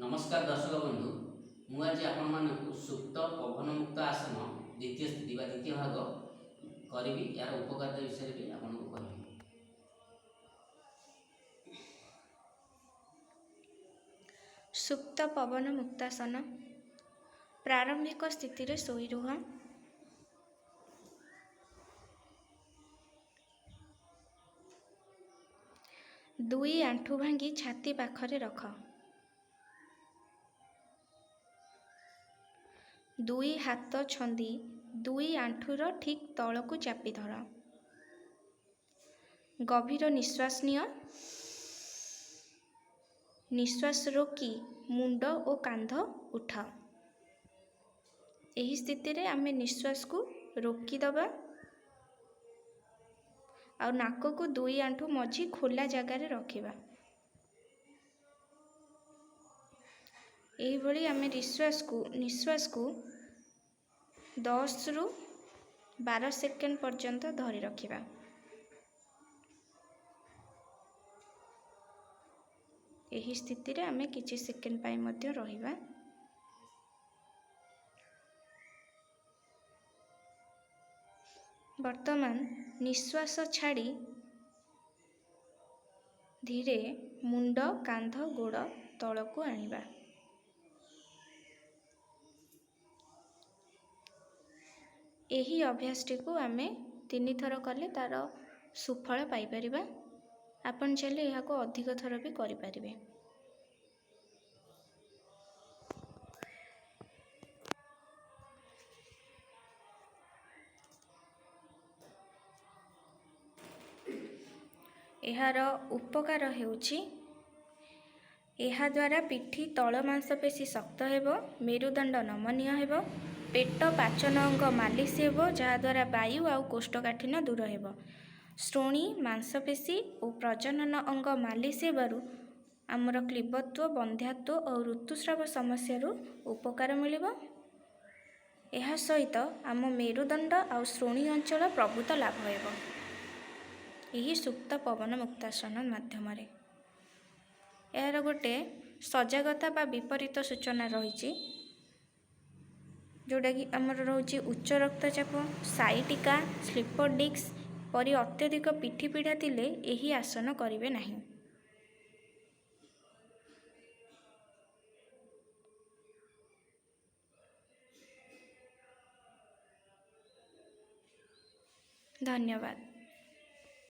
नमस्कार दर्शक बंधु मु आज आपण सुप्त पवन मुक्त आसन द्वितीय स्थिति द्वितीय भाग करी यार उपकारिता विषय भी आपको कहबी। सुप्त पवन मुक्तासन प्रारंभिक स्थिति रे सोई रुह। दुई आंठु भांगी छाती पाखरे रख। दुई हाथ छंदी दुई आंठुर ठीक तलकू चापी धर। गभीर निश्वास निय। निश्वास रोकी मुंड और कांध उठाओ। यही स्थिति रे आमे निश्वास को रोकी दबा और नाक को दुई आंठु मझी खोला जगार रखिबा। यही भली आमे निश्वास को 10 रु 12 सेकेंड पर्यंत धरी रखिबा। यही स्थिति रे आमे किछि सेकेंड पाई मध्य रहिबा। वर्तमान निश्वास छाड़ी धीरे मुंड कांध गोड़ तलकू आनिबा। यही अभ्यासटी को आमे 3 थर कले तार सुफल पाई परिबा। आपण चाहे यह को अधिक थर भी करि परिबे। एहार उपकार हेउछि एहा द्वारा पिठी तल मांसपेशी शक्त हेबो, मेरुदंड नमनीय हेबो, पेट पाचन अंग मालिश हेबो जहा द्वारा वायु आउ कोष्ठकाठिन्य दूर हेबो। श्रोणी मांसपेशी और प्रजनन अंग मालिश हेबारु आमर क्लीबत्व बंध्यात्व और ऋतुस्राव समस्या उपकार मिलिबो। एहा सहित आम मेरुदंड आउ श्रोणी अंचल प्रभुत लाभ हेबो यही सुप्त पवन मुक्तासन माध्यम। यार गोटे सजागता बा विपरीत सूचना रही जोटा कि आमर रोचे उच्च रक्तचाप, साइटिका, स्लीपर डिस्क परी अत्यधिक पिठी पीड़ा थिले यही आसन करिवे नहीं। धन्यवाद।